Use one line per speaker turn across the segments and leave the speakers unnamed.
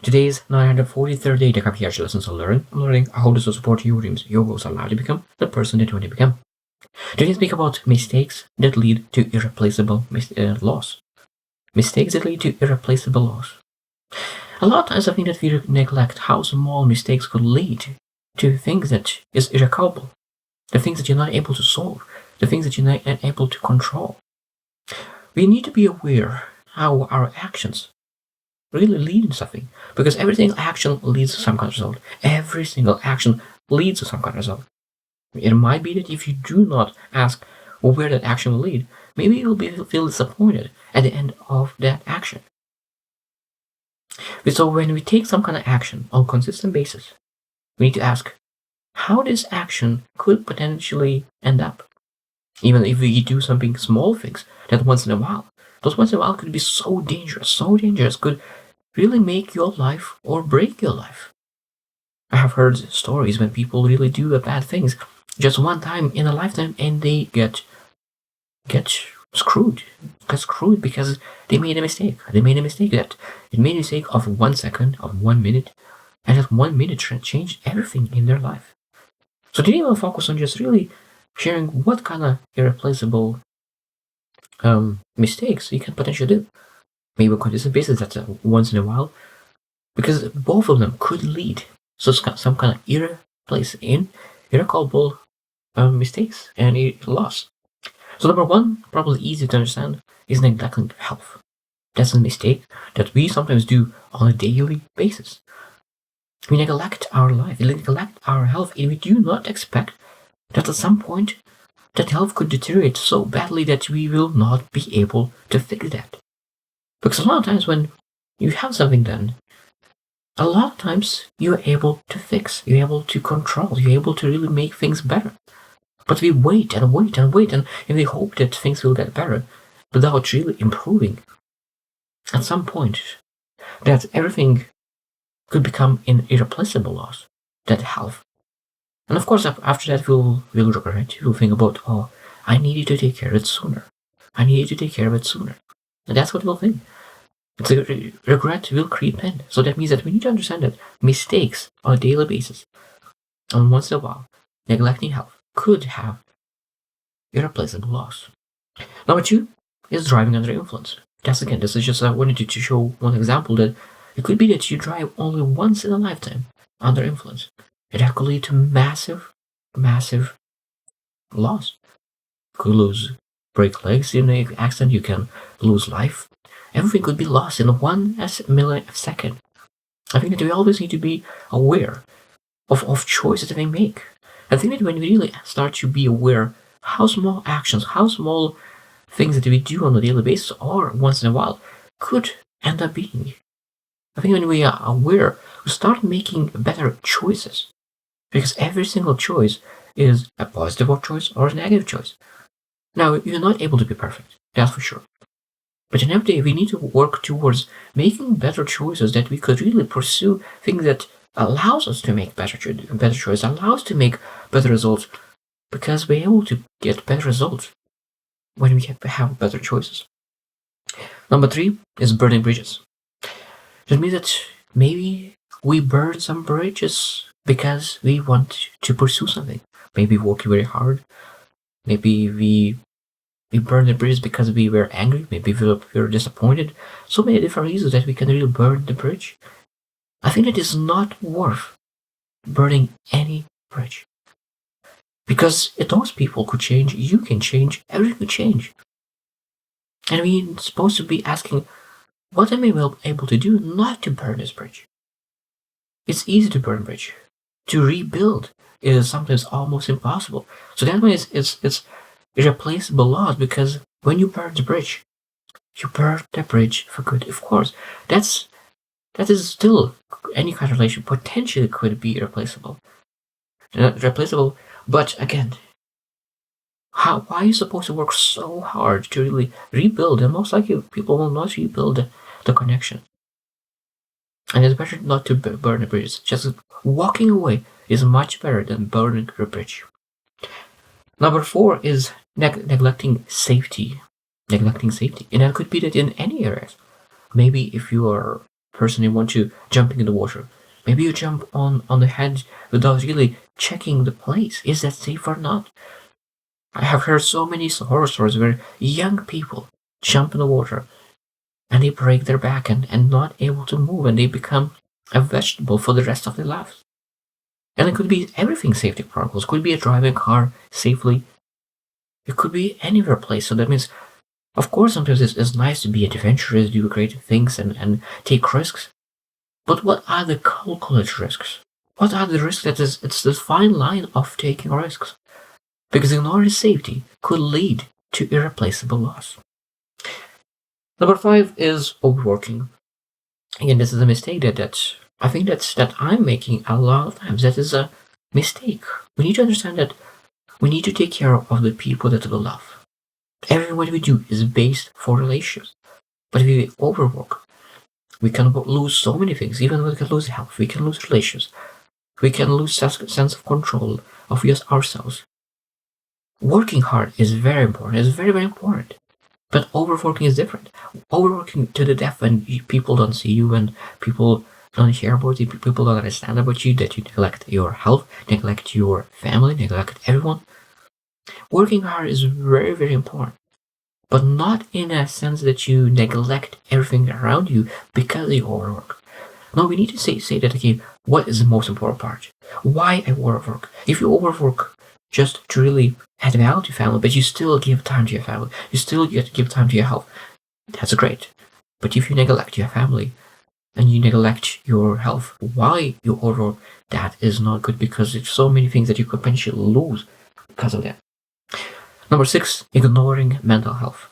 Today's 943rd day, the Kapiyashi lessons to learn. I'm learning how to support your dreams, your goals, allow you to become the person that you want to become. Today, I speak about mistakes that lead to irreplaceable loss. Mistakes that lead to irreplaceable loss. A lot of times, I think that we neglect how small mistakes could lead to things that is irrecoverable, the things that you're not able to solve, the things that you're not able to control. We need to be aware how our actions really lead to something, because every single action leads to some kind of result. Every single action leads to some kind of result. It might be that if you do not ask where that action will lead, maybe you'll feel disappointed at the end of that action. So when we take some kind of action on a consistent basis, we need to ask how this action could potentially end up. Even if we do something small things that once in a while, those once in a while could be so dangerous, could really make your life or break your life. I have heard stories when people really do bad things just one time in a lifetime and they get screwed. Get screwed because they made a mistake. They made a mistake of 1 second, of 1 minute, and that 1 minute changed everything in their life. So today we'll focus on just really sharing what kind of irreplaceable mistakes you can potentially do. Maybe on a consistent basis, that's once in a while, because both of them could lead to some kind of irrecoverable mistakes and loss. So number one, probably easy to understand, is neglecting health. That's a mistake that we sometimes do on a daily basis. We neglect our life, we neglect our health, and we do not expect that at some point that health could deteriorate so badly that we will not be able to fix that. Because a lot of times when you have something done, a lot of times you're able to fix, you're able to control, you're able to really make things better. But we wait and we hope that things will get better without really improving. At some point, that everything could become an irreplaceable loss, that health. And of course, after that, we'll regret. We'll think about, oh, I needed to take care of it sooner. And that's what we'll think. It's a regret will creep in. So that means that we need to understand that mistakes on a daily basis, and once in a while, neglecting health could have irreplaceable loss. Number two is driving under influence. This is just I wanted to show one example that it could be that you drive only once in a lifetime under influence. It could lead to massive loss. You could lose break legs in an accident. You can lose life. Everything could be lost in 1 millisecond. I think that we always need to be aware of choices that we make. I think that when we really start to be aware how small actions, how small things that we do on a daily basis or once in a while could end up being. I think when we are aware, we start making better choices. Because every single choice is a positive choice or a negative choice. Now, you're not able to be perfect, that's for sure. But in every day, we need to work towards making better choices that we could really pursue things that allows us to make better choices, allows us to make better results, because we're able to get better results when we have better choices. Number three is burning bridges. That means that maybe we burn some bridges because we want to pursue something. Maybe working very hard. Maybe we burn the bridges because we were angry. Maybe we were disappointed. So many different reasons that we can really burn the bridge. I think it is not worth burning any bridge. Because if those people could change, you can change, everything could change. And we're supposed to be asking, what am I able to do not to burn this bridge? It's easy to burn a bridge. To rebuild is sometimes almost impossible. So that way it's irreplaceable loss, because when you burn the bridge, you burn the bridge for good. Of course, that is still any kind of relation potentially could be irreplaceable. But again, why are you supposed to work so hard to really rebuild? And most likely people will not rebuild the connection. And it's better not to burn a bridge. Just walking away is much better than burning a bridge. Number four is neglecting safety. And that could be that in any areas. Maybe if you are person you want to jumping in the water. Maybe you jump on the head without really checking the place. Is that safe or not? I have heard so many horror stories where young people jump in the water and they break their back and not able to move, and they become a vegetable for the rest of their lives. And it could be everything safety protocols. It could be a driving car safely. It could be anywhere place. So that means, of course, sometimes it's nice to be adventurous, do creative things, and take risks. But what are the calculated risks? What are the risks that is, it's this fine line of taking risks? Because ignoring safety could lead to irreplaceable loss. Number 5 is overworking. Again, this is a mistake that I think that I'm making a lot of times. That is a mistake. We need to understand that we need to take care of the people that we love. Everything what we do is based for relationships. But if we overwork, we can lose so many things. Even we can lose health, we can lose relationships, we can lose sense of control of ourselves. Working hard is very important. It's very, very important. But overworking is different. Overworking to the death when people don't see you, when people don't care about you, people don't understand about you, that you neglect your health, neglect your family, neglect everyone. Working hard is very, very important. But not in a sense that you neglect everything around you because you overwork. No, we need to say that, okay, what is the most important part? Why I overwork? If you overwork just to really add value to your family, but you still give time to your family, you still get to give time to your health, that's great. But if you neglect your family and you neglect your health, why you overwork, that is not good, because there's so many things that you could potentially lose because of that. Number 6, ignoring mental health.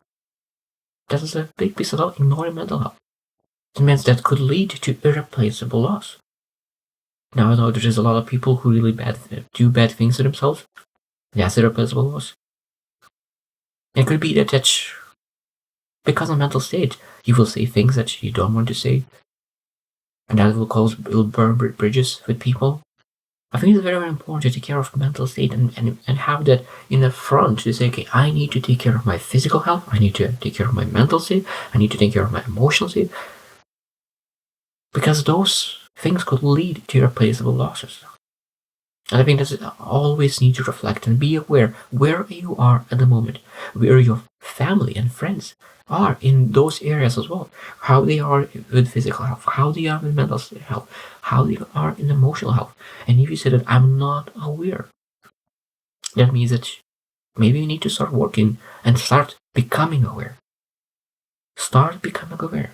That is a big piece of it, ignoring mental health. It means that could lead to irreplaceable loss. Now I know there's a lot of people who really do bad things to themselves. That's irreplaceable loss. It could be that because of mental state, you will say things that you don't want to say, and that will burn bridges with people. I think it's very, very important to take care of mental state and have that in the front to say, okay, I need to take care of my physical health, I need to take care of my mental state, I need to take care of my emotional state, because those things could lead to irreplaceable losses. And I think that you always need to reflect and be aware where you are at the moment, where your family and friends are in those areas as well, how they are with physical health, how they are with mental health, how they are in emotional health. And if you say that I'm not aware, that means that maybe you need to start working and start becoming aware. Start becoming aware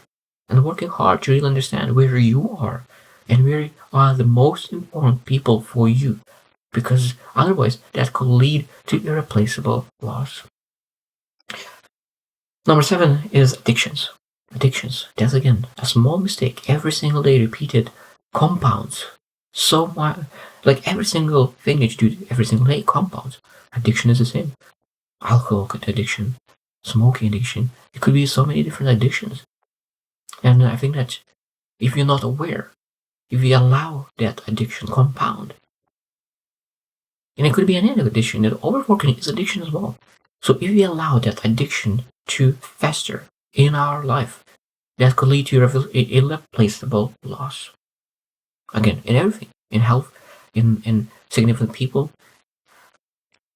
and working hard to really understand where you are and where are the most important people for you, because otherwise that could lead to irreplaceable loss. Number 7 is addictions. Addictions. That's again a small mistake every single day repeated compounds so much. Like every single thing that you do every single day compounds. Addiction is the same. Alcohol addiction, smoking addiction. It could be so many different addictions. And I think that if you're not aware, if you allow that addiction compound, and it could be any addiction, that overworking is addiction as well. So if we allow that addiction to fester in our life, that could lead to irreplaceable loss. Again, in everything, in health, in significant people.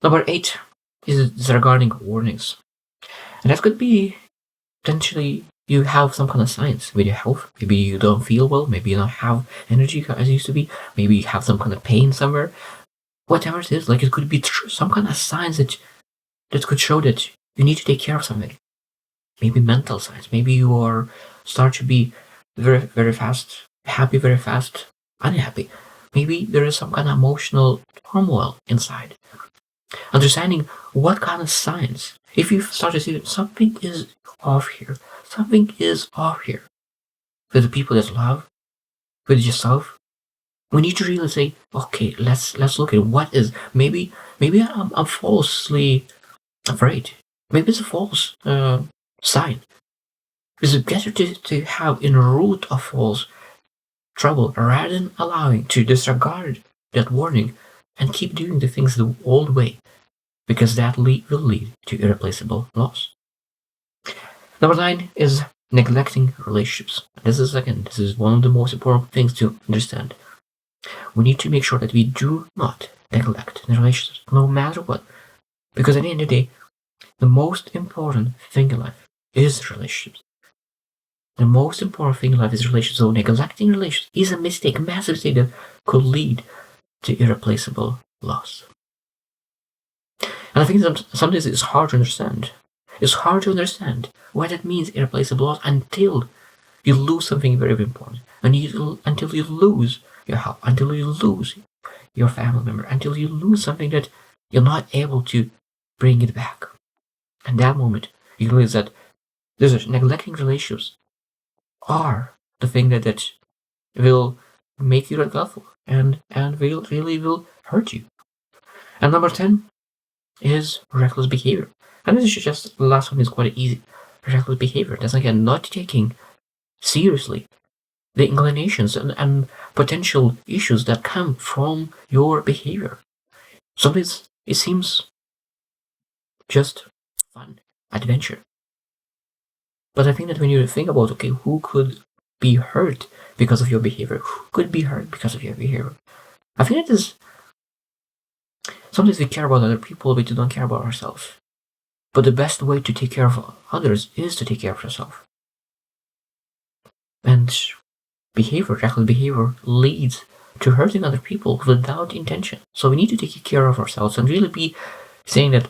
Number 8 is regarding warnings. And that could be potentially you have some kind of signs with your health. Maybe you don't feel well, maybe you don't have energy as you used to be, maybe you have some kind of pain somewhere. Whatever it is, like it could be some kind of signs that could show that you need to take care of something. Maybe mental signs. Maybe you are start to be very, very fast happy, very fast unhappy. Maybe there is some kind of emotional turmoil inside. Understanding what kind of signs. If you start to see that something is off here, with the people that love, with yourself, we need to really say, okay, let's look at what is. Maybe I'm falsely afraid. Maybe it's a false sign. It's better to have in root of false trouble rather than allowing to disregard that warning and keep doing the things the old way, because that will lead to irreplaceable loss. Number 9 is neglecting relationships. This is one of the most important things to understand. We need to make sure that we do not neglect the relationships, no matter what. Because at the end of the day, the most important thing in life is relationships. The most important thing in life is relationships. So neglecting relationships is a mistake, a massive mistake that could lead to irreplaceable loss. And I think sometimes it's hard to understand. It's hard to understand what it means irreplaceable loss until you lose something very, very important. Until you lose your health, until you lose your family member, until you lose something that you're not able to bring it back. And that moment, you realize that neglecting relationships are the thing that will make you regretful and really will hurt you. And number 10 is reckless behavior. And this is just the last one is quite easy. Reckless behavior. That's again not taking seriously the inclinations and potential issues that come from your behavior. Sometimes it seems just fun, adventure. But I think that when you think about, okay, who could be hurt because of your behavior? Who could be hurt because of your behavior? I think that is sometimes we care about other people, but we don't care about ourselves. But the best way to take care of others is to take care of yourself. And reckless behavior leads to hurting other people without intention. So we need to take care of ourselves and really be saying that,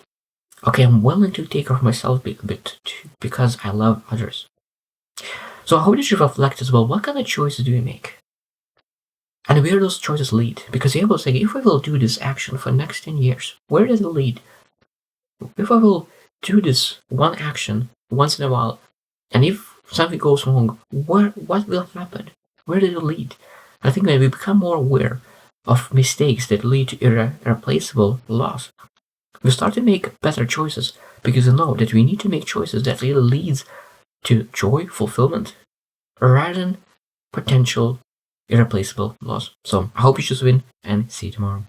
okay, I'm willing to take care of myself a bit because I love others. So how did you reflect as well? What kind of choices do you make? And where those choices lead? Because you're able to say, if I will do this action for the next 10 years, where does it lead? If I will do this one action once in a while, and if something goes wrong, what will happen? Where did it lead? I think that we become more aware of mistakes that lead to irreplaceable loss. We start to make better choices because we know that we need to make choices that really leads to joy, fulfillment, rather than potential irreplaceable loss. So I hope you just win and see you tomorrow.